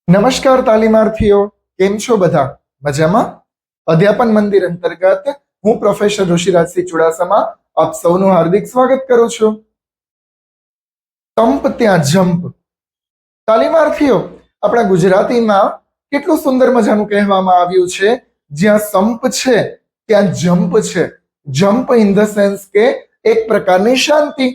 નમસ્કાર તાલીમાર્થીઓ, કેમ છો બધા? મજામાં? અધ્યાપન મંદિર અંતર્ગત હું પ્રોફેસર ઋષિરાજસિંહ ચુડાસમા આપ સૌનું હાર્દિક સ્વાગત કરું છું. તંપ ત્યાં જંપ. તાલીમાર્થીઓ, આપણા ગુજરાતીમાં કેટલું સુંદર મજાનું કહેવામાં આવ્યું છે, જ્યાં સંપ છે ત્યાં જંપ છે. જંપ ઇન ધ સેન્સ કે એક પ્રકારની શાંતિ,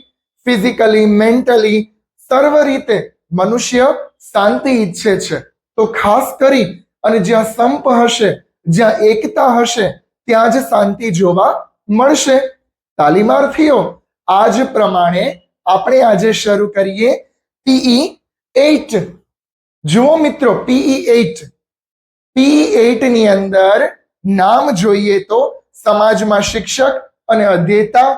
ફિઝિકલી, મેન્ટલી, સર્વ રીતે મનુષ્ય શાંતિ ઈચ્છે છે. તો ખાસ કરી અને જ્યાં સંપ હશે, જ્યાં એકતા હશે, ત્યાં જ શાંતિ જોવા મળશે. તાલીમાર્થીઓ, આજ પ્રમાણે આપણે આજે શરૂ કરીએ પીઈ 8. જુઓ મિત્રો, પીઈ 8. પીઈ 8 ની અંદર નામ જોઈએ તો સમાજમાં શિક્ષક અને અધ્યેતા,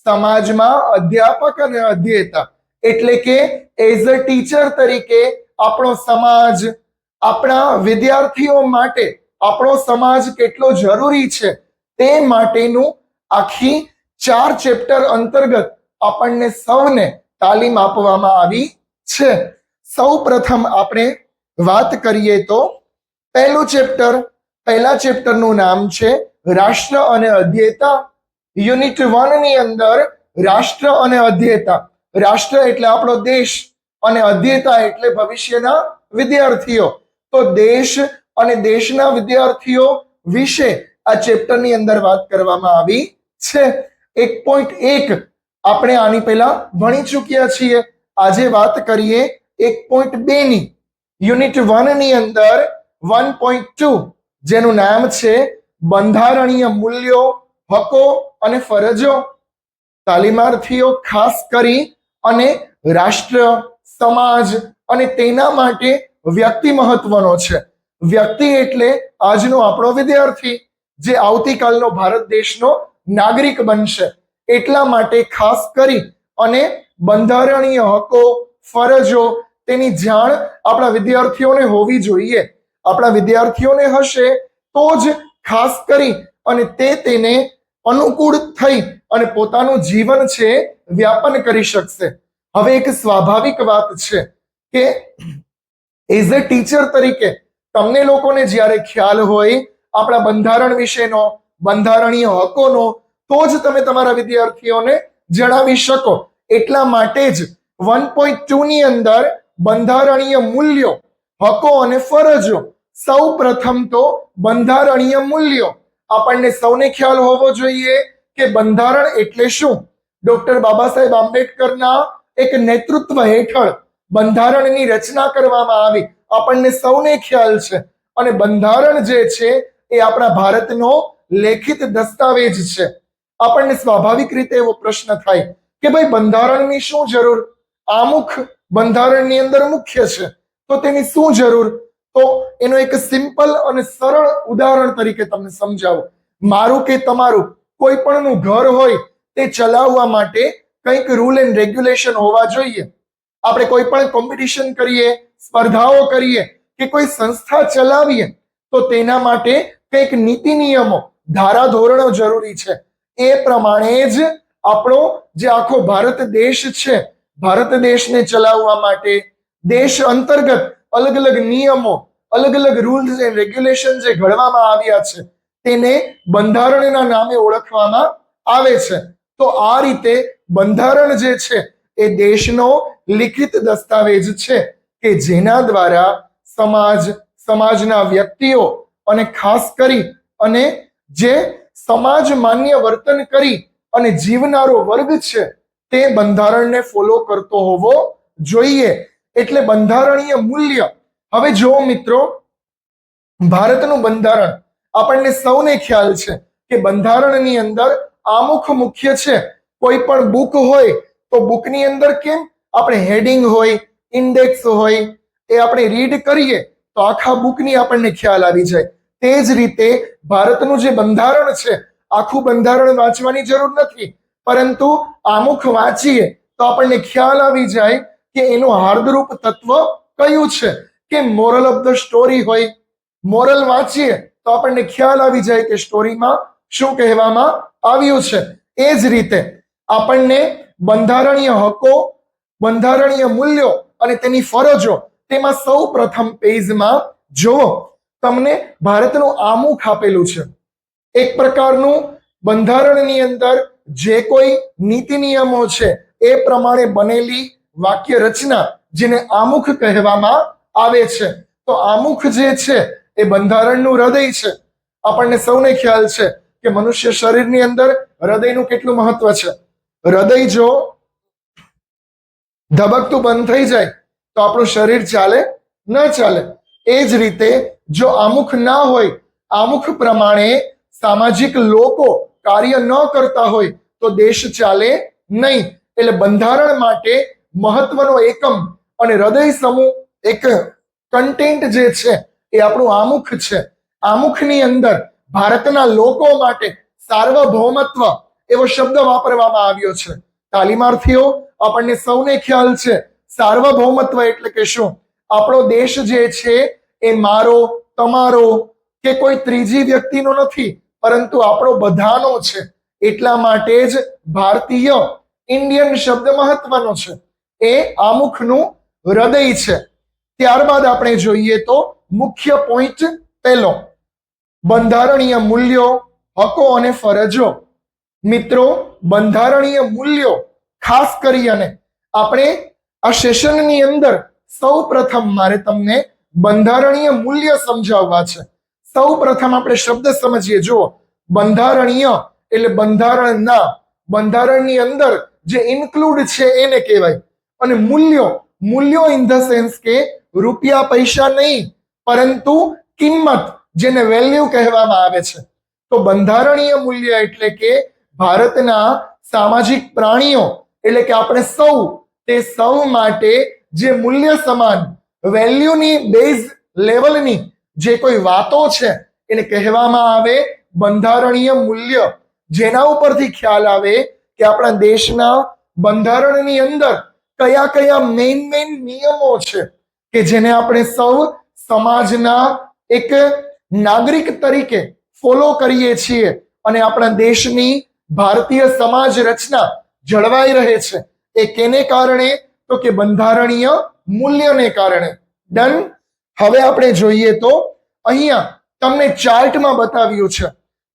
સમાજમાં અધ્યાપક અને અધ્યેતા. એટલે કે એઝ અ ટીચર તરીકે આપણો સમાજ, આપણા વિદ્યાર્થીઓ માટે આપણો સમાજ કેટલો જરૂરી છે તે માટેનું આખી 4 ચેપ્ટર અંતર્ગત આપણને સૌને તાલીમ આપવામાં આવી છે. સૌ પ્રથમ આપણે વાત કરીએ તો પહેલું ચેપ્ટર, પહેલા ચેપ્ટરનું નામ છે રાષ્ટ્ર અને અધ્યેતા. યુનિટ 1 ની અંદર રાષ્ટ્ર અને અધ્યેતા. રાષ્ટ્ર એટલે આપણો દેશ અને અધ્યેતા એટલે ભવિષ્યના વિદ્યાર્થીઓ. તો દેશ અને દેશના વિદ્યાર્થીઓ વિશે આ ચેપ્ટરની અંદર વાત કરવામાં આવી છે. 1.1 આપણે આની પહેલા ભણી ચૂક્યા છીએ. આજે વાત કરીએ 1.2 ની. યુનિટ 1 ની અંદર 1.2 જેનું નામ છે બંધારણીય મૂલ્યો, હકો અને ફરજો. તાલીમાર્થીઓ, ખાસ કરી અને રાષ્ટ્ર, સમાજ અને તેના માટે વ્યક્તિ મહત્વનો છે. વ્યક્તિ એટલે આજનો આપણો વિદ્યાર્થી, જે આવતીકાલનો ભારત દેશનો નાગરિક બનશે. એટલા માટે ખાસ કરી અને બંધારણીય હકો, ફરજો તેની જાણ આપણા વિદ્યાર્થીઓને હોવી જોઈએ. આપણા વિદ્યાર્થીઓને હશે તો જ ખાસ કરી અને તેને અનુકૂળ થઈ અને પોતાનું જીવન છે વ્યાપન કરી શકશે. હવે એક સ્વાભાવિક વાત છે કે એઝ અ ટીચર તરીકે તમને લોકોને જ્યારે ખ્યાલ હોય આપણા બંધારણ વિશેનો, બંધારણીય હકોનો, તો જ તમે તમારા વિદ્યાર્થીઓને જણાવી શકો. એટલા માટે જ 1.2 ની અંદર બંધારણીય મૂલ્યો, હકો અને ફરજો. સૌ પ્રથમ તો બંધારણીય મૂલ્યો. આપણને સૌને ખ્યાલ હોવો જોઈએ કે બંધારણ એટલે શું. ડોક્ટર બાબા સાહેબ આંબેડકરના એક નેતૃત્વ હેઠળ બંધારણની રચના કરવામાં આવી, આપણને સૌને ખ્યાલ છે. અને બંધારણ જે છે એ આપણા ભારતનો લેખિત દસ્તાવેજ છે. આપણને સ્વાભાવિક રીતે એવો પ્રશ્ન થાય કે ભાઈ બંધારણની શું જરૂર? આમુખ બંધારણની અંદર મુખ્ય છે, તો તેની શું જરૂર? તો એનો એક સિમ્પલ અને સરળ ઉદાહરણ તરીકે તમને સમજાવું. મારું કે તમારું કોઈ પણનું ઘર હોય તે ચલાવવા માટે કંઈક રૂલ એન્ડ રેગ્યુલેશન હોવા જોઈએ. આપણે કોઈ પણ કોમ્પિટિશન કરીએ, સ્પર્ધાઓ કરીએ કે કોઈ સંસ્થા ચલાવીએ તો તેના માટે કંઈક નીતિ નિયમો, ધારાધોરણો જરૂરી છે. એ પ્રમાણે જ આપણો જે આખો ભારત દેશ છે, ભારત દેશને ચલાવવા માટે દેશ અંતર્ગત અલગ અલગ નિયમો, અલગ અલગ રૂલ્સ એન્ડ રેગ્યુલેશન જે ઘડવામાં આવ્યા છે તેને બંધારણના નામે ઓળખવામાં આવે છે. તો આ રીતે બંધારણ જે છે એ દેશનો લિખિત દસ્તાવેજ છે કે જેના દ્વારા સમાજ, સમાજના વ્યક્તિઓ અને ખાસ કરી અને જે સમાજ માન્ય વર્તન કરી અને જીવનારો વર્ગ છે તે બંધારણને ફોલો કરતો હોવો જોઈએ. એટલે બંધારણીય મૂલ્ય. હવે જુઓ મિત્રો, ભારતનું બંધારણ આપણને સૌને ખ્યાલ છે કે બંધારણની અંદર આમુખ મુખ્ય છે. કોઈ પણ બુક હોય તો બુકની અંદર કેમ આપણે હેડિંગ હોય, ઇન્ડેક્સ હોય, એ આપણે રીડ કરીએ તો આખા બુકની આપણને ખ્યાલ આવી જાય. તે જ રીતે ભારતનું જે બંધારણ છે, આખું બંધારણ વાંચવાની જરૂર નથી, પરંતુ આમુખ વાંચીએ તો આપણને ખ્યાલ આવી જાય કે એનું હાર્દરૂપ તત્વ કયું છે. કે મોરલ ઓફ ધ સ્ટોરી હોય, મોરલ વાંચીએ તો આપણને ખ્યાલ આવી જાય કે સ્ટોરીમાં શું કહેવામાં આવ્યું છે. એ જ રીતે આપણને બંધારણીય હકો, બંધારણીય મૂલ્યો અને તેની ફરજો તેમાં સૌ પ્રથમ પેજમાં જુઓ, તમને ભારતનું આમુખ આપેલું છે. એક પ્રકારનું બંધારણની અંદર જે કોઈ નીતિ નિયમો છે એ પ્રમાણે બનેલી વાક્ય રચના, જેને આમુખ કહેવામાં આવે છે. તો આમુખ જે છે એ બંધારણનું હૃદય છે. આપણને સૌને ખ્યાલ છે કે મનુષ્ય શરીરની અંદર હૃદયનું કેટલું મહત્વ છે. હૃદય જો ધબકતું બંધ થઈ જાય તો આપણું શરીર ચાલે ન ચાલે. એ જ રીતે જો આમુખ ના હોય, આમુખ પ્રમાણે સામાજિક લોકો કાર્ય ન કરતા હોય તો દેશ ચાલે નહીં. એટલે બંધારણ માટે મહત્વનો એકમ અને હૃદય સમૂહ એક કન્ટેન્ટ જે છે એ આપણું આમુખ છે. આમુખની અંદર ભારતના લોકો માટે સાર્વભૌમત્વ એવો શબ્દ વાપરવામાં આવ્યો છે. તાલીમાર્થીઓ, આપણને સૌને ખ્યાલ છે સાર્વભૌમત્વ એટલે કે શું? આપણો દેશ જે છે એ મારો, તમારો કે કોઈ ત્રીજી વ્યક્તિનો નથી, પરંતુ આપણો બધાનો છે. એટલા માટે જ ભારતીય, ઇન્ડિયન શબ્દ મહત્વનો છે. એ આમુખનું હૃદય છે. ત્યારબાદ આપણે જોઈએ તો મુખ્ય પોઈન્ટ પહેલો, બંધારણીય મૂલ્યો, હકો અને ફરજો. મિત્રો, બંધારણીય મૂલ્યો ખાસ કરી અને આપણે આ સેશનની અંદર સૌ પ્રથમ મારે તમને બંધારણીય મૂલ્ય સમજાવવા છે. સૌ પ્રથમ આપણે શબ્દ સમજીએ. જુઓ, બંધારણીય એટલે બંધારણના, બંધારણની અંદર જે ઇન્ક્લુડ છે એને કહેવાય. અને મૂલ્યો, મૂલ્યો ઇન ધ સેન્સ કે રૂપિયા પૈસા નહીં, પરંતુ કિંમત, જેને વેલ્યુ કહેવામાં આવે છે. તો બંધારણીય મૂલ્ય એટલે કે ભારતના સામાજિક પ્રાણીઓ એટલે કે આપણે સૌ, તે સૌ માટે જે મૂલ્ય સમાન વેલ્યુની બેઝ લેવલની જે કોઈ વાતો છે એને કહેવામાં આવે બંધારણીય મૂલ્ય. જેના ઉપરથી ખ્યાલ આવે કે આપણા દેશના બંધારણની અંદર કયા કયા મેઇન નિયમો છે કે જેને આપણે સૌ સમાજના એક નાગરિક તરીકે ફોલો કરીએ છીએ અને આપણા દેશની ભારતીય સમાજ રચના જળવાઈ રહે છે. એ કેને કારણે? તો કે બંધારણીય મૂલ્યને કારણે. ડન. હવે આપણે જોઈએ તો અહીંયા તમને ચાર્ટમાં બતાવ્યું છે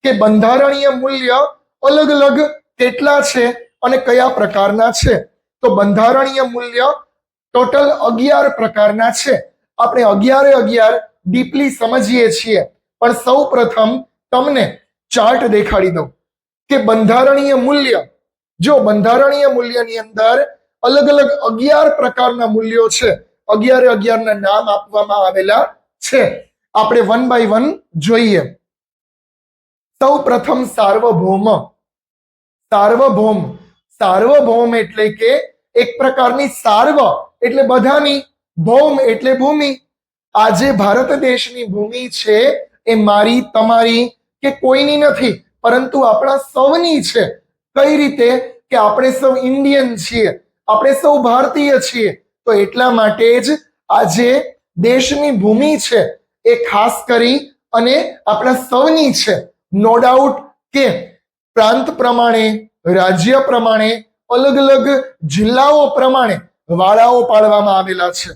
કે બંધારણીય મૂલ્ય અલગ અલગ કેટલા છે અને કયા પ્રકારના છે. તો બંધારણીય મૂલ્ય ટોટલ 11 પ્રકારના છે. આપણે 11 ડીપલી સમજીએ છીએ, પણ સૌ પ્રથમ તમને ચાર્ટ દેખાડી દઉં કે બંધારણીય મૂલ્ય, જો બંધારણીય મૂલ્યની અંદર અલગ અલગ 11 પ્રકારના મૂલ્યો છે. 11 ના નામ આપવામાં આવેલા છે. આપણે વન બાય વન જોઈએ. સૌ પ્રથમ સાર્વભૌમ. સાર્વભૌમ, સાર્વભૌમ એટલે કે એક પ્રકારની સાર્વ એટલે બધાની, ભૌમ એટલે ભૂમિ. આજે ભારત દેશની ભૂમિ છે એ મારી, તમારી કે કોઈની નથી, પરંતુ આપણા સૌની છે. કઈ રીતે? કે આપણે સૌ ઇન્ડિયન છીએ, આપણે સૌ ભારતીય છીએ. તો એટલા માટે જ આજે દેશની ભૂમિ છે એ ખાસ કરી અને આપણા સૌની છે. નો ડાઉટ કે પ્રાંત પ્રમાણે, રાજ્ય પ્રમાણે, અલગ અલગ જિલ્લાઓ પ્રમાણે વાડાઓ પાડવામાં આવેલા છે.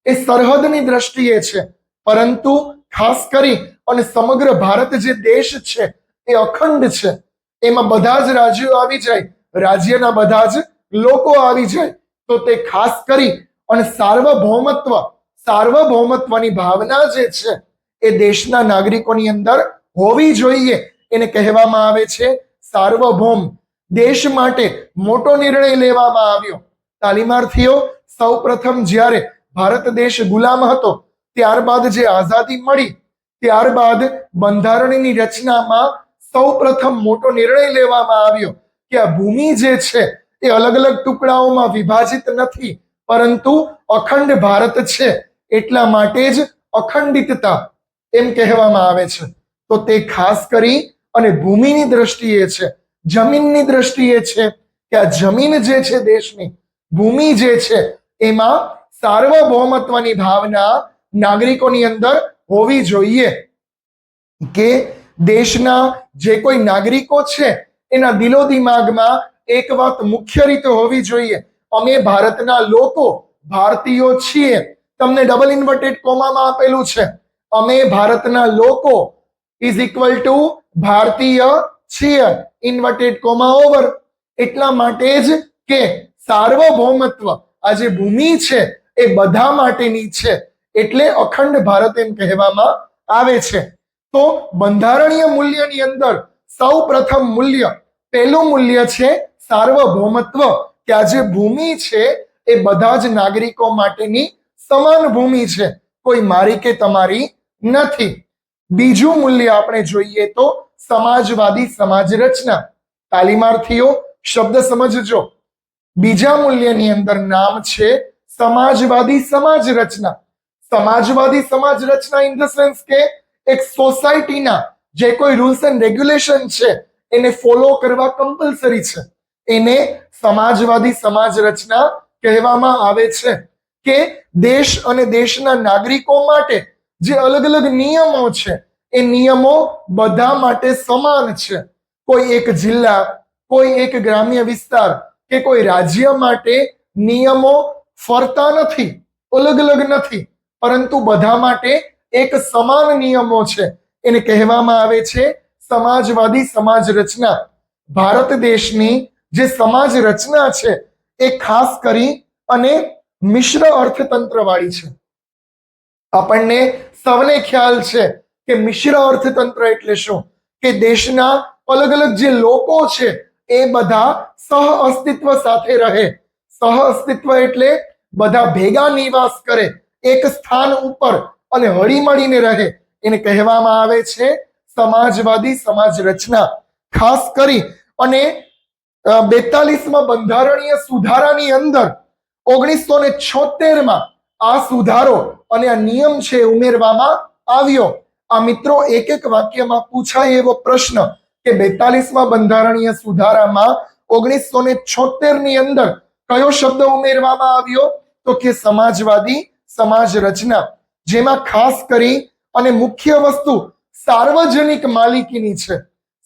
એ સરહદની દ્રષ્ટિએ છે, પરંતુ ખાસ કરી અને સમગ્ર ભારત જે દેશ છે એ અખંડ છે. એમાં બધા જ રાજ્યો આવી જાય, રાજ્યના બધા જ લોકો આવી જાય. તો તે ખાસ કરી અને સાર્વભૌમત્વ, સાર્વભૌમત્વની ભાવના જે છે એ દેશના નાગરિકોની અંદર હોવી જોઈએ. એને કહેવામાં આવે છે સાર્વભૌમ. દેશ માટે મોટો નિર્ણય લેવામાં આવ્યો. તાલીમાર્થીઓ, સૌ પ્રથમ જ્યારે ભારત દેશ ગુલામ હતો, ત્યારબાદ જે આઝાદી મળી, ત્યારબાદ બંધારણની રચનામાં સૌ પ્રથમ મોટો નિર્ણય લેવામાં આવ્યો કે આ ભૂમિ જે છે એ અલગ અલગ ટુકડાઓમાં વિભાજિત નથી, પરંતુ અખંડ ભારત છે. એટલા માટે જ અખંડિતતા એમ કહેવામાં આવે છે. તો તે ખાસ કરી અને ભૂમિની દ્રષ્ટિએ છે, જમીનની દ્રષ્ટિએ છે કે આ જમીન જે છે દેશની, ભૂમિ જે છે એમાં સાર્વભૌમત્વની ભાવના નાગરિકોની અંદર હોવી જોઈએ. કે દેશના જે કોઈ નાગરિકો છે એના દિલો દિમાગમાં એક વાત મુખ્ય રીતે હોવી જોઈએ, અમે ભારતના લોકો, ભારતીયો છીએ. તમને ડબલ ઇન્વર્ટેડ કોમામાં આપેલું છે, અમે ભારતના લોકો ઇઝ ઇક્વલ ટુ ભારતીય છીએ, ઇન્વર્ટેડ કોમા ઓવર. એટલા માટે જ કે સાર્વભૌમત્વ, આ જે ભૂમિ છે એ બધા માટેની છે, એટલે અખંડ ભારત એમ કહેવામાં આવે છે. તો બંધારણીય મૂલ્યની અંદર સૌ પ્રથમ મૂલ્ય, પહેલું મૂલ્ય છે સાર્વભૌમત્વ, કે આ જે ભૂમિ છે એ બધા જ નાગરિકો માટેની સમાન ભૂમિ છે, કોઈ મારી કે તમારી નથી. બીજું મૂલ્ય આપણે જોઈએ તો સમાજવાદી સમાજ રચના. તાલીમાર્થીઓ શબ્દ સમજજો. બીજા મૂલ્યની અંદર નામ છે સમાજવાદી સમાજ રચના. સમાજવાદી સમાજ રચના ઇન ધ સેન્સ કે એક સોસાયટીના જે કોઈ રૂલ્સ એન્ડ રેગ્યુલેશન છે એને ફોલો કરવા કમ્પલસરી છે, એને સમાજવાદી સમાજ રચના કહેવામાં આવે છે. કે દેશ અને દેશના નાગરિકો માટે જે અલગ અલગ નિયમો છે એ નિયમો બધા માટે સમાન છે. કોઈ એક જિલ્લા, કોઈ એક ગ્રામ્ય વિસ્તાર કે કોઈ રાજ્ય માટે નિયમો ફરતા નથી, અલગ અલગ નથી, પરંતુ બધા માટે એક સમાન નિયમો છે, એને કહેવામાં આવે છે સમાજવાદી સમાજ રચના. ભારત દેશની જે સમાજ રચના છે એ ખાસ કરી અને મિશ્ર અર્થતંત્ર વાળી છે. આપણને સૌને ખ્યાલ છે કે મિશ્ર અર્થતંત્ર એટલે શું, કે દેશના અલગ અલગ જે લોકો છે એ બધા સહ અસ્તિત્વ સાથે રહે. સહ અસ્તિત્વ એટલે બધા ભેગા નિવાસ કરે એક સ્થાન ઉપર અને હળીમળીને રહે, એને કહેવામાં આવે છે સમાજવાદી સમાજ રચના. ખાસ કરી અને 42માં બંધારણીય સુધારાની અંદર 1976માં આ સુધારો અને આ નિયમ છે ઉમેરવામાં આવ્યો. આ મિત્રો એક એક વાક્યમાં પૂછાય એવો પ્રશ્ન કે 42માં બંધારણીય સુધારામાં 1976 ની અંદર કયો શબ્દ ઉમેરવામાં આવ્યો, તો કે સમાજવાદી સમાજ રચના. જેમાં ખાસ કરી અને મુખ્ય વસ્તુ સાર્વજનિક માલિકીની છે.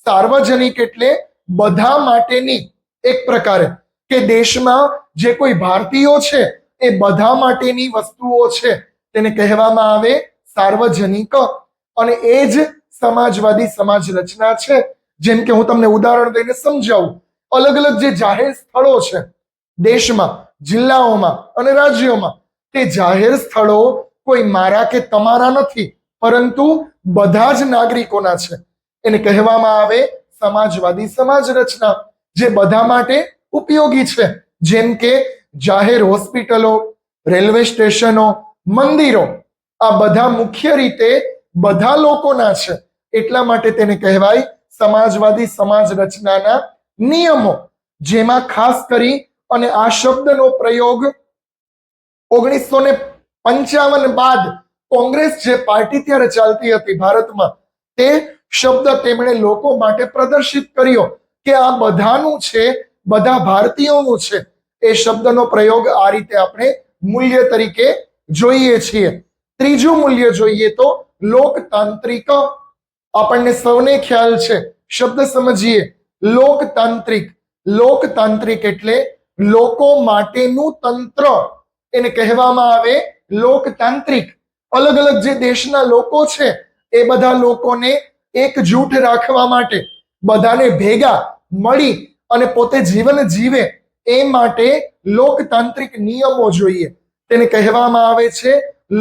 સાર્વજનિક એટલે બધા માટેની, એક પ્રકારે કે દેશમાં જે કોઈ ભારતીયો છે એ બધા માટેની વસ્તુઓ છે, તેને કહેવામાં આવે સાર્વજનિક. અને એ જ સમાજવાદી સમાજ રચના છે. જેમ કે હું તમને ઉદાહરણ દઈને સમજાવું. અલગ અલગ જે જાહેર સ્થળો છે દેશમાં, જિલ્લાઓમાં અને રાજ્યોમાં, તે જાહેર સ્થળો કોઈ મારા કે તમારા નથી, પરંતુ બધા જ નાગરિકોના છે, એને કહેવામાં આવે સમાજવાદી સમાજ રચના, જે બધા માટે ઉપયોગી છે. જેમ કે જાહેર હોસ્પિટલો, રેલવે સ્ટેશનો, મંદિરો, આ બધા મુખ્ય રીતે બધા લોકોના છે, એટલા માટે તેને કહેવાય સમાજવાદી સમાજ રચનાના નિયમો. જેમાં ખાસ કરી અને આ શબ્દનો પ્રયોગ 1955 બાદ કોંગ્રેસ જે પાર્ટી ત્યારે ચાલતી હતી ભારતમાં, તે શબ્દ તેમણે લોકો માટે પ્રદર્શિત કર્યો કે આ બધાનું છે, બધા ભારતીયોનું છે. એ શબ્દનો પ્રયોગ આ રીતે આપણે મૂલ્ય તરીકે જોઈએ છીએ. ત્રીજું મૂલ્ય જોઈએ તો લોકતાંત્રિક. આપણને સૌને ખ્યાલ છે, શબ્દ સમજીએ. લોકતાંત્રિક. લોકતાંત્રિક એટલે લોકો માટેનું તંત્ર, એને કહેવામાં આવે લોકતાંત્રિક. અલગ અલગ જે દેશના લોકો છે એ બધા લોકોને એકજૂટ રાખવા માટે, બધાને ભેગા મળી અને પોતે જીવન જીવે એ માટે લોકતાંત્રિક નિયમો જોઈએ, તેને કહેવામાં આવે છે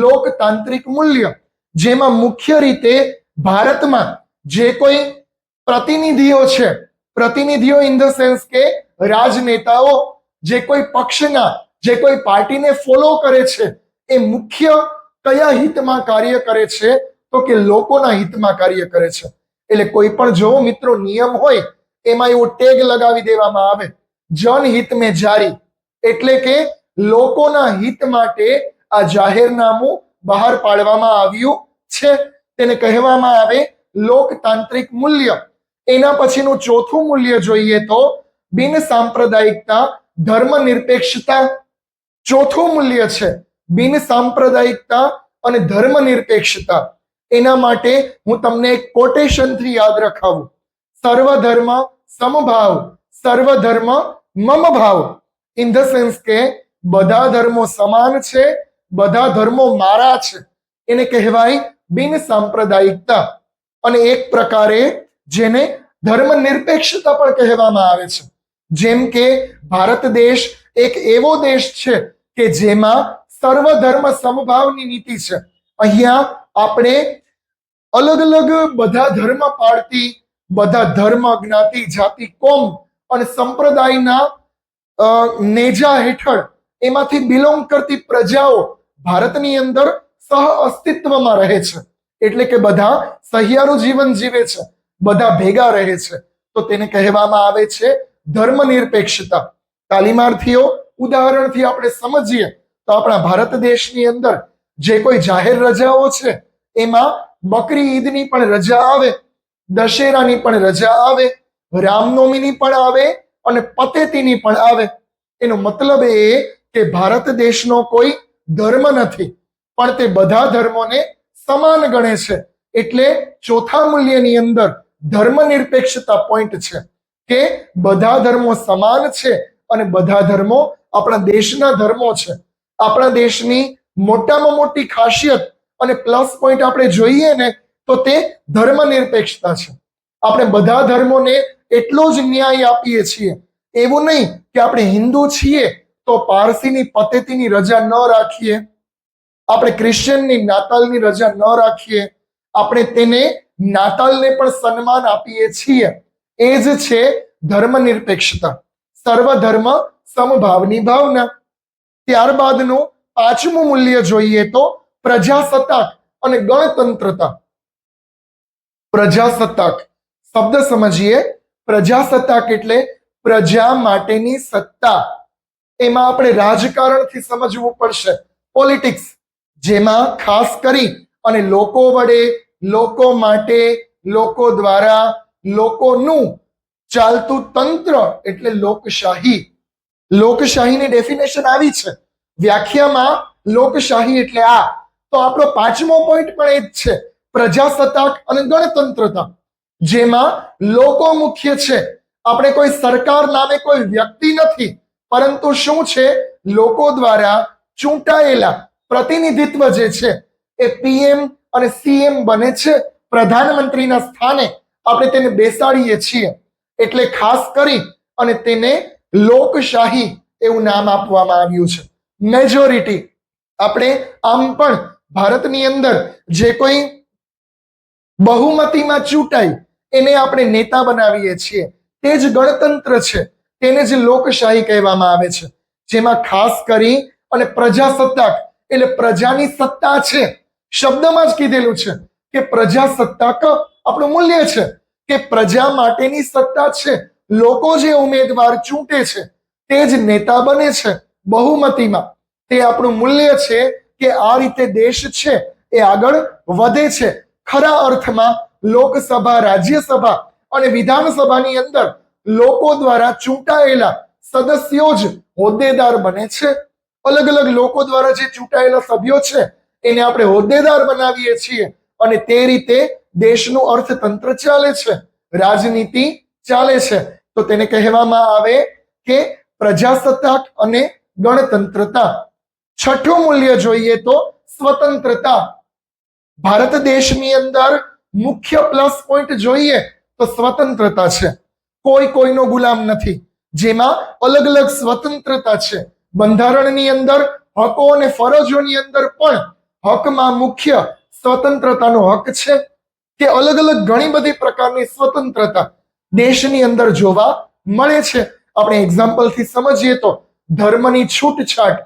લોકતાંત્રિક મૂલ્ય. જેમાં મુખ્ય રીતે ભારતમાં જે કોઈ પ્રતિનિધિઓ છે, પ્રતિનિધિઓ ઇન ધ સેન્સ કે રાજનેતાઓ જે કોઈ પક્ષના, જે કોઈ પાર્ટીને ફોલો કરે છે, એ મુખ્ય કયા હિતમાં કાર્ય કરે છે, તો કે લોકોના હિતમાં કાર્ય કરે છે. એટલે કોઈ પણ જો મિત્રો નિયમ હોય એમાં એવું ટેગ લગાવી દેવામાં આવે જનહિત મેં જારી, એટલે કે લોકોના હિત માટે આ જાહેરનામું બહાર પાડવામાં આવ્યું છે, તેને કહેવામાં આવે લોકતાંત્રિક મૂલ્ય. એના પછીનું ચોથું મૂલ્ય જોઈએ તો બિન સાંપ્રદાયિકતા, ધર્મનિરપેક્ષતા. ચોથું મૂલ્ય છે બિન સાંપ્રદાયિકતા અને ધર્મનિરપેક્ષતા. એના માટે હું તમને એક કોટેશનથી યાદ રખાવું. સર્વધર્મ સમભાવ, સર્વધર્મ મમ ભાવ. ઇન ધ સેન્સ કે બધા ધર્મો સમાન છે, બધા ધર્મો મારા છે એને કહેવાય બિન સાંપ્રદાયિકતા. અને એક પ્રકારે જેને ધર્મ નિરપેક્ષતા પણ કહેવામાં આવે છે. જેમ કે ભારત દેશ એક એવો દેશ છે કે જેમાં સર્વધર્મ સમભાવની નીતિ છે. અહીંયા આપણે અલગ અલગ બધા ધર્મ પાળતી, બધા ધર્મ, જ્ઞાતિ, જાતિ, કોમ અને સંપ્રદાયના નેજા હેઠળ એમાંથી બિલોંગ કરતી પ્રજાઓ ભારતની અંદર સહ અસ્તિત્વમાં રહે છે. એટલે કે બધા સહિયારું જીવન જીવે છે, બધા ભેગા રહે છે. તો તેને કહેવામાં આવે છે ધર્મનિરપેક્ષતા. તાલીમાર્થીઓ, ઉદાહરણથી આપણે સમજીએ તો આપણા ભારત દેશની અંદર જે કોઈ જાહેર રજાઓ છે એમાં બકરી ઈદની પણ રજા આવે, દશેરાની પણ રજા આવે, રામનવમીની પણ આવે અને પતેતીની પણ આવે. એનો મતલબ એ કે ભારત દેશનો કોઈ ધર્મ નથી, પણ તે બધા ધર્મોને સમાન ગણે છે. એટલે ચોથા મૂલ્યની અંદર ધર્મનિરપેક્ષતા પોઈન્ટ છે કે બધા ધર્મો સમાન છે અને બધા ધર્મો આપણા દેશના ધર્મો છે. આપણા દેશની મોટામાં મોટી ખાસિયત અને પ્લસ પોઈન્ટ આપણે જોઈએ ને તો તે ધર્મનિરપેક્ષતા છે. આપણે બધા ધર્મોને એટલો જ ન્યાય આપીએ છીએ. એવું નહીં કે આપણે હિન્દુ છીએ તો પારસીની પતેતીની રજા ન રાખીએ, આપણે ક્રિશ્ચિયનની નાતાલની રજા ન રાખીએ, આપણે તેને નાતાલને પણ સન્માન આપીએ છીએ. એ જ છે ધર્મનિરપેક્ષતા, સર્વધર્મ સમભાવની ભાવના. ત્યારબાદનું પાંચમું મૂલ્ય જોઈએ તો પ્રજાસત્તાક અને ગણતંત્રતા. પ્રજાસત્તાક શબ્દ સમજીએ. પ્રજાસત્તાક એટલે પ્રજા માટેની સત્તા. એમાં આપણે રાજકારણથી સમજવું પડશે, પોલિટિક્સ, જેમાં ખાસ કરી અને લોકો વડે, લોકો માટે, લોકો દ્વારા, લોકોનું ચાલતું તંત્ર એટલે લોકશાહી. લોકશાહીની ડેફિનેશન આવી છે વ્યાખ્યામાં, લોકશાહી એટલે આ. તો આપણો પાંચમો પોઈન્ટ પણ એ જ છે, પ્રજાસત્તાક અને ગણતંત્રતા, જેમાં લોકો મુખ્ય છે. આપણે કોઈ સરકાર નામે કોઈ વ્યક્તિ નથી, પરંતુ શું છે, લોકો દ્વારા ચૂંટાયેલા પ્રતિનિધિત્વ જે છે એ પીએમ અને સીએમ બને છે. પ્રધાનમંત્રીના સ્થાને આપણે તેને બેસાડીએ છીએ. એટલે ખાસ કરી અને તેને લોકશાહી એવું નામ આપવામાં આવ્યું છે. મેજોરિટી, આપણે આમ પણ ભારતની અંદર જે કોઈ બહુમતીમાં ચૂંટાય એને આપણે નેતા બનાવીએ છીએ. તે જ ગણતંત્ર છે, તેને જ લોકશાહી કહેવામાં આવે છે. જેમાં ખાસ કરી અને પ્રજાસત્તાક એટલે પ્રજાની સત્તા છે. શબ્દમાં જ કીધેલું છે કે પ્રજાસત્તાક આપણું મૂલ્ય છે કે પ્રજા માટેની સત્તા છે. લોકો જે ઉમેદવાર ચૂંટે છે તે જ નેતા બને છે બહુમતીમાં. તે આપણું મૂલ્ય છે કે આ રીતે દેશ છે એ આગળ વધે છે. ખરા અર્થમાં લોકસભા, રાજ્યસભા અને વિધાનસભાની અંદર લોકો દ્વારા ચૂંટાયેલા સદસ્યો જ હોદ્દેદાર બને છે. અલગ અલગ લોકો દ્વારા જે ચૂંટાયેલા સભ્યો છે એને આપણે હોદ્દેદાર બનાવીએ છીએ અને તે રીતે દેશનું અર્થતંત્ર ચાલે છે, રાજનીતિ ચાલે છે. તો તેને કહેવામાં આવે કે પ્રજાસત્તાક અને ગણતંત્રતા. છઠ્ઠું મૂલ્ય જોઈએ તો સ્વતંત્રતા. ભારત દેશની અંદર મુખ્ય પ્લસ પોઈન્ટ જોઈએ તો સ્વતંત્રતા છે. કોઈ કોઈનો ગુલામ નથી, જેમાં અલગ અલગ સ્વતંત્રતા છે. બંધારણની અંદર હકો અને ફરજોની અંદર પણ હકમાં મુખ્ય સ્વતંત્રતાનો હક છે કે અલગ અલગ ઘણી બધી પ્રકારની સ્વતંત્રતા દેશની અંદર જોવા મળે છે. આપણે એક્ઝામ્પલથી સમજીએ તો ધર્મની છૂટછાટ,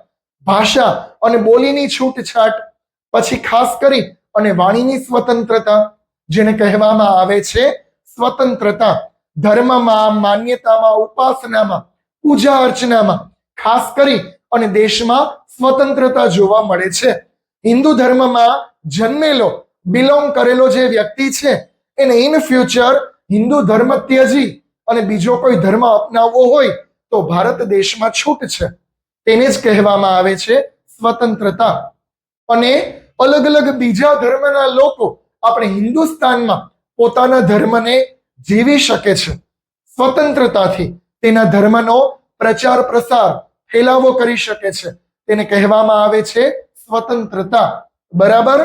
ભાષા અને બોલીની છૂટછાટ, પછી ખાસ કરી અને વાણીની સ્વતંત્રતા, જેને કહેવામાં આવે છે સ્વતંત્રતા. ધર્મમાં, માન્યતામાં, ઉપાસનામાં, પૂજા અર્ચનામાં ખાસ કરી અને દેશમાં સ્વતંત્રતા જોવા મળે છે. હિન્દુ ધર્મમાં જન્મેલો, બિલોંગ કરેલો જે વ્યક્તિ છે એને ઇન ફ્યુચર હિન્દુ ધર્મ ત્યજી અને બીજો કોઈ ધર્મ અપનાવવો હોય તો ભારત દેશમાં છૂટ છે. તેને જ કહેવામાં આવે છે સ્વતંત્રતા. અને અલગ અલગ બીજા ધર્મના લોકો આપણે હિન્દુસ્તાનમાં પોતાના ધર્મને જીવી શકે છે સ્વતંત્રતાથી. તેના ધર્મનો પ્રચાર પ્રસાર, ફેલાવો કરી શકે છે. તેને કહેવામાં આવે છે સ્વતંત્રતા. બરાબર.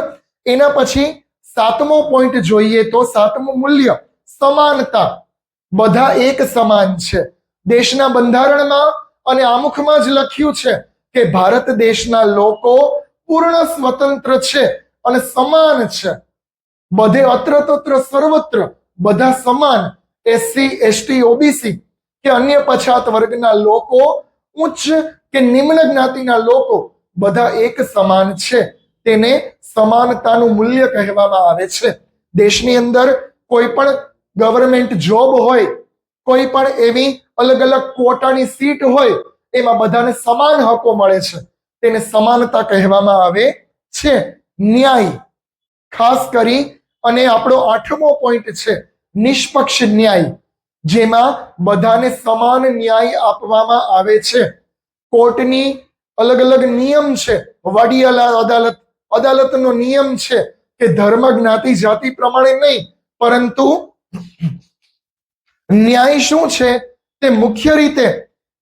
એના પછી 7મો પોઈન્ટ જોઈએ તો 7મું મૂલ્ય સમાનતા. બધા એક સમાન છે. દેશના બંધારણમાં અને આમુખમાં જ લખ્યું છે કે ભારત દેશના લોકો પૂર્ણ સ્વતંત્ર છે અને સમાન છે. બધે અત્ર તત્ર સર્વત્ર બધા સમાન. એસસી, એસટી, ઓબીસી કે અન્ય પછાત વર્ગના લોકો, ઉચ્ચ કે નિમ્ન જ્ઞાતિના લોકો બધા એક સમાન છે. તેને સમાનતાનું મૂલ્ય કહેવામાં આવે છે. દેશની અંદર કોઈ પણ ગવર્મેન્ટ જોબ હોય, કોઈ પણ એવી અલગ અલગ કોટાની સીટ હોય, એમાં બધાને સમાન હકો મળે છે. તેને સમાનતા કહેવામાં આવે છે. ન્યાય. ખાસ કરી અને આપણો 8મો પોઈન્ટ છે નિષ્પક્ષ ન્યાય, જેમાં બધાને સમાન ન્યાય આપવામાં આવે છે. કોર્ટની અલગ અલગ નિયમ છે. વડી અદાલતનો નિયમ છે કે ધર્મ, જ્ઞાતિ, જાતિ પ્રમાણે નહીં, પરંતુ ન્યાય શું છે તે મુખ્ય રીતે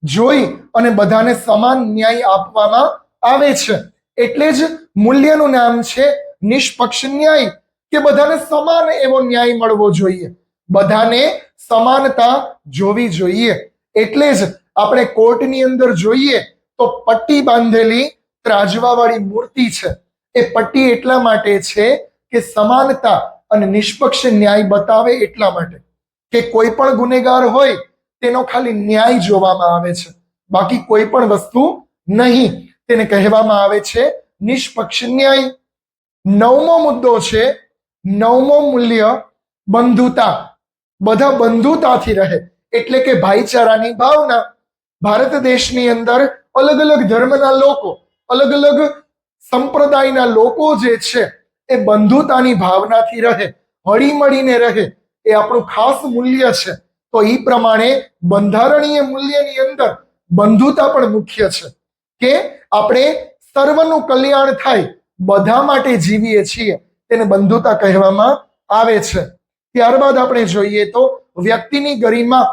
જોઈ અને બધાને સમાન ન્યાય આપવામાં આવે છે. એટલે જ મૂલ્યનું નામ છે નિષ્પક્ષ ન્યાય, કે બધાને સમાન એવો ન્યાય મળવો જોઈએ, બધાને સમાનતા જોવી જોઈએ. એટલે જ આપણે કોર્ટની અંદર જોઈએ તો પટ્ટી બાંધેલી ત્રાજવાવાળી મૂર્તિ છે. એ પટ્ટી એટલા માટે છે કે સમાનતા અને નિષ્પક્ષ ન્યાય બતાવે એટલા માટે, કે કોઈ પણ ગુનેગાર હોય તેનો ખાલી ન્યાય જોવામાં આવે છે, બાકી કોઈ પણ વસ્તુ નહીં. તેને કહેવામાં આવે છે નિષ્પક્ષ ન્યાય. 9મો મુદ્દો છે, 9મો મૂલ્ય બંધુતા. બધા બંધુતાથી રહે, એટલે કે ભાઈચારાની ભાવના. ભારત દેશની અંદર અલગ અલગ ધર્મના લોકો, અલગ અલગ સંપ્રદાયના લોકો જે છે એ બંધુતાની ભાવનાથી રહે, હળીમળીને રહે. એ આપણું ખાસ મૂલ્ય છે. તો એ પ્રમાણે બંધારણીય મૂલ્યની અંદર બંધુતા પણ મુખ્ય છે, કે આપણે સર્વનું કલ્યાણ થાય, બધા માટે જીવીએ છીએ, તેને બંધુતા કહેવામાં આવે છે. ત્યારબાદ આપણે જોઈએ તો વ્યક્તિની ગરિમા.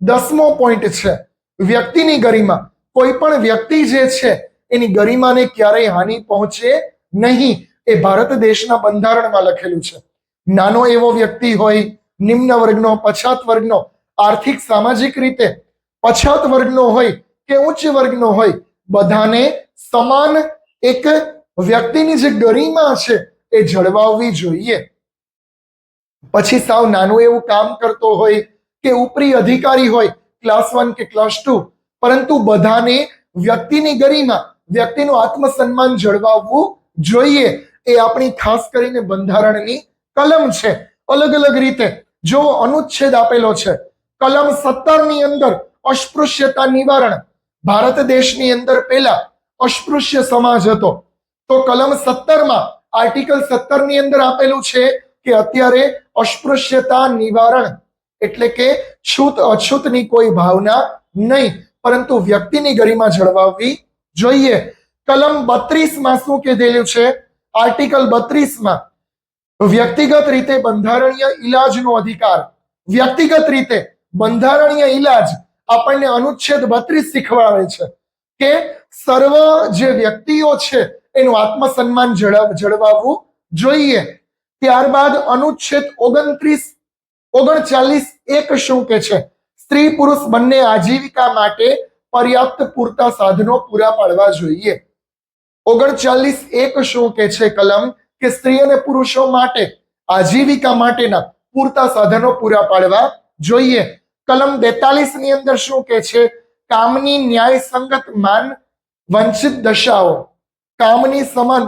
10મો પોઈન્ટ છે વ્યક્તિની ગરિમા. કોઈ પણ વ્યક્તિ જે છે એની ગરિમાને ક્યારેય હાનિ પહોંચે નહીં. એ ભારત દેશના બંધારણમાં લખેલું છે. નાનો એવો વ્યક્તિ હોય, નિમ્ન વર્ગનો, પછાત વર્ગનો, આર્થિક સામાજિક રીતે પછાત વર્ગનો હોય કે ઉચ્ચ વર્ગનો હોય, બધાને સમાન એક વ્યક્તિની જે ગરિમા છે એ જળવાવવી જોઈએ. પછી સાવ નાનું એવું કામ કરતો હોય કે ઉપરી અધિકારી હોય, ક્લાસ 1 કે ક્લાસ 2, પરંતુ બધાને વ્યક્તિની ગરિમા, વ્યક્તિનું આત્મસન્માન જળવાવવું જોઈએ. એ આપણી ખાસ કરીને બંધારણની કલમ છે. અલગ અલગ રીતે જો અનુચ્છેદ આપેલો છે. કલમ 17 ની અંદર અસ્પૃશ્યતા નિવારણ. ભારત દેશની અંદર પહેલા અસ્પૃશ્ય સમાજ હતો, તો કલમ 17માં આર્ટિકલ 17 ની અંદર આપેલું છે કે અત્યારે અસ્પૃશ્યતા નિવારણ, એટલે કે છૂત અછૂતની કોઈ ભાવના નહીં, પરંતુ વ્યક્તિની ગરિમા જળવાવવી જોઈએ. કલમ 32માં શું કીધેલું છે? આર્ટિકલ 32માં વ્યક્તિગત રીતે બંધારણીય ઇલાજનો અધિકાર. વ્યક્તિગત રીતે બંધારણીય ઇલાજ આપણને અનુચ્છેદ 32 શીખવાડે છે કે સર્વ જે વ્યક્તિઓ છે એનું આત્મસન્માન જળવાવવું જોઈએ. ત્યારબાદ અનુચ્છેદ 39 શું કે છે? સ્ત્રી પુરુષ બંને આજીવિકા માટે પર્યાપ્ત પૂરતા સાધનો પૂરા પાડવા જોઈએ. 39 શું કે છે કલમ? કે સ્ત્રી અને પુરુષો માટે આજીવિકા માટેના પૂરતા સાધનો પૂરા પાડવા જોઈએ. કલમ 42 ની અંદર શું કે છે? કામની ન્યાયસંગત માન વંચિત દશાઓ. કામની સમાન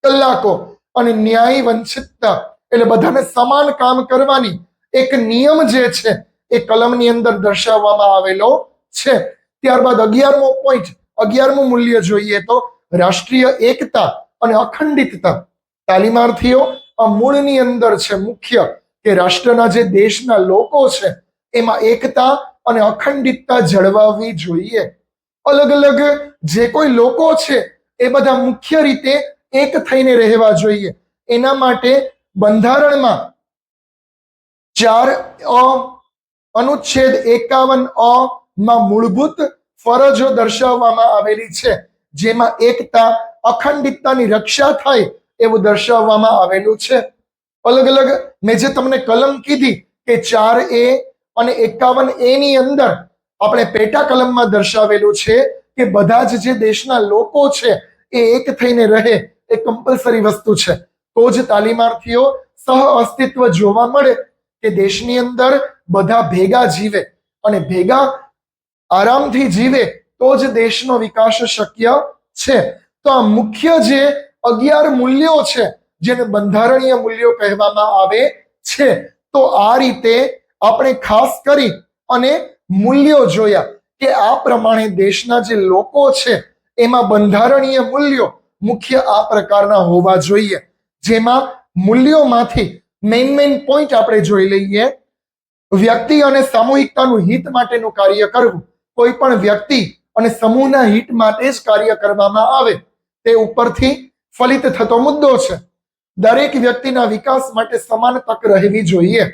કલાકો અને ન્યાય વંચિતતા, એટલે બધાને સમાન કામ કરવાની એક નિયમ જે છે એ કલમની અંદર દર્શાવવામાં આવેલો છે. ત્યારબાદ 11મો પોઈન્ટ, 11મું મૂલ્ય જોઈએ તો રાષ્ટ્રીય એકતા અને અખંડિતતા. તાલીમાર્થીઓ, આ મૂળની અંદર છે મુખ્ય, કે રાષ્ટ્રના જે દેશના લોકો છે એમાં એકતા અને અખંડિતતા જળવાવવી જોઈએ. અલગ અલગ જે કોઈ લોકો છે એ બધા મુખ્ય રીતે એક થઈને રહેવા જોઈએ. એના માટે બંધારણમાં 4 અનુચ્છેદ 51 માં મૂળભૂત ફરજો દર્શાવવામાં આવેલી છે, જેમાં એકતા અખંડિતતાની રક્ષા થાય એવું દર્શાવવામાં આવેલું છે. અલગ અલગ મેં જે તમને કલમ કીધી કે 4A અને 51A ની અંદર આપણે પેટા કલમમાં દર્શાવેલું છે કે બધા જ જે દેશના લોકો છે એ એક થઈને રહે એ કમ્પલસરી વસ્તુ છે. તો જ તાલીમાર્થીઓ સહ અસ્તિત્વ જોવા મળે કે દેશની અંદર બધા ભેગા જીવે અને ભેગા આરામથી જીવે તો જ દેશનો વિકાસ શક્ય છે. તો આ મુખ્ય જે 11 મૂલ્યો છે જેને બંધારણીય મૂલ્યો કહેવામાં આવે છે. તો આ રીતે આપણે ખાસ કરી અને મૂલ્યો જોયા કે આ પ્રમાણે દેશના જે લોકો છે એમાં બંધારણીય મૂલ્યો મુખ્ય આ પ્રકારના હોવા જોઈએ. જેમાં મૂલ્યોમાંથી મેઇન પોઈન્ટ આપણે જોઈ લઈએ. વ્યક્તિ અને સામૂહિકતાનું હિત માટેનું કાર્ય કરવું. કોઈ પણ વ્યક્તિ અને સમૂહના હિત માટે જ કાર્ય કરવામાં આવે તે ઉપરથી ફલિત થતો મુદ્દો છે. દરેક વ્યક્તિના વિકાસ માટે સમાન તક રહેવી જોઈએ.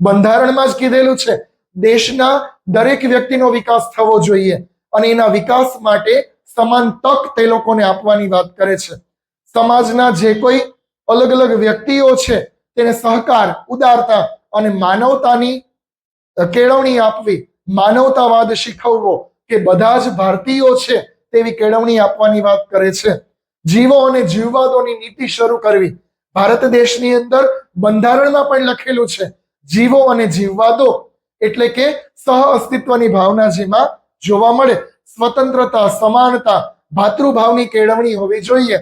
બંધારણમાં જ કીધેલું છે દેશના દરેક વ્યક્તિનો વિકાસ થવો જોઈએ અને એના વિકાસ માટે સમાન તક તે લોકોને આપવાની વાત કરે છે. સમાજના જે કોઈ અલગ અલગ વ્યક્તિઓ છે તેને સહકાર, ઉદારતા અને માનવતાની કેળવણી આપવી, માનવતાવાદ શીખવવો કે બધા જ ભારતીયો છે તેવી કેળવણી આપવાની વાત કરે છે. જીવો અને જીવવાદોની નીતિ શરૂ કરવી. ભારત દેશની અંદર બંધારણમાં પણ લખેલું છે જીવો અને જીવવાદો એટલે કે સહ અસ્તિત્વની ભાવના જેમાં જોવા મળે. સ્વતંત્રતા, સમાનતા, ભાતૃભાવની કેળવણી હોવી જોઈએ.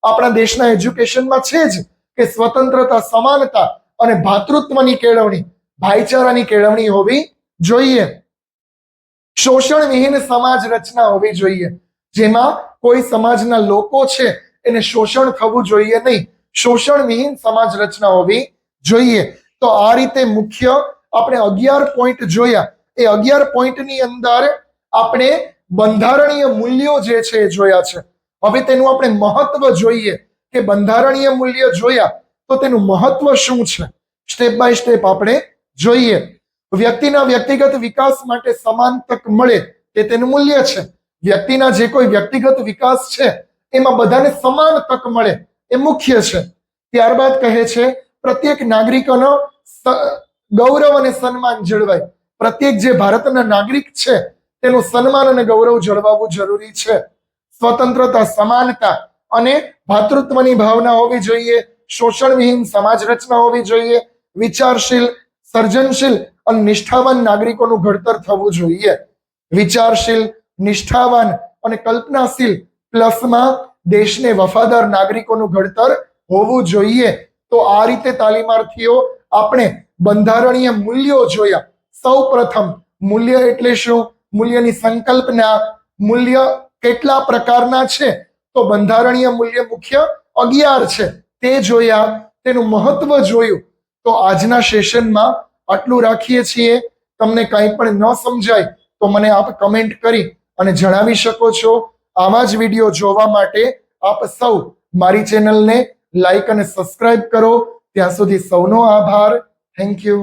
આપણા દેશના એજ્યુકેશનમાં છે જ કે સ્વતંત્રતા, સમાનતા અને ભાતૃત્વની કેળવણી, ભાઈચારાની કેળવણી હોવી જોઈએ. શોષણ વિહીન સમાજ રચના હોવી જોઈએ જેમાં કોઈ સમાજના લોકો છે એને શોષણ થવું જોઈએ નહીં. શોષણ વિહીન સમાજ રચના હોવી જોઈએ. તો આ રીતે મુખ્ય આપણે 11 પોઈન્ટ જોયા. એ 11 પોઈન્ટની અંદર આપણે બંધારણીય મૂલ્યો જે છે એ જોયા છે. હવે તેનું આપણે મહત્વ જોઈએ કે બંધારણીય મૂલ્ય જોયા તો તેનું મહત્વ શું છે સ્ટેપ બાય સ્ટેપ આપણે જોઈએ. વ્યક્તિના વ્યક્તિગત વિકાસ માટે સમાન તક મળે તે તેનું મૂલ્ય છે. વ્યક્તિના જે કોઈ વ્યક્તિગત વિકાસ છે એમાં બધાને સમાન તક મળે એ મુખ્ય છે. ત્યારબાદ કહે છે પ્રત્યેક નાગરિકોનો ગૌરવ અને સન્માન જળવાય. પ્રત્યેક જે ભારતના નાગરિક છે તેનું સન્માન અને ગૌરવ જળવાવું જરૂરી છે. સ્વતંત્રતા, સમાનતા અને ભાતૃત્વની ભાવના હોવી જોઈએ. શોષણ વિહીન સમાજ રચના હોવી જોઈએ. વિચારશીલ, સર્જનશીલ અને નિષ્ઠાવાન નાગરિકોનું ઘડતર થવું જોઈએ. વિચારશીલ, નિષ્ઠાવાન અને કલ્પનાશીલ પ્લસમાં દેશને વફાદાર નાગરિકોનું ઘડતર હોવું જોઈએ. તો આ રીતે તાલીમાર્થીઓ આપણે બંધારણીય મૂલ્યો જોયા. સૌ પ્રથમ મૂલ્ય એટલે શું, મૂલ્યની સંકલ્પના, મૂલ્ય કેટલા પ્રકારના છે તો બંધારણીય મૂલ્ય મુખ્ય 11 છે તે જોયા, તેનું મહત્વ જોયું. તો આજના સેશનમાં આટલું રાખીએ છીએ. તમને કંઈ પણ ન સમજાય તો મને આપ કમેન્ટ કરી અને જણાવી શકો છો. આવા જ વિડીયો જોવા માટે આપ સૌ મારી ચેનલને લાઈક અને સબસ્ક્રાઇબ કરો. ત્યાં સુધી સૌનો આભાર. Thank you.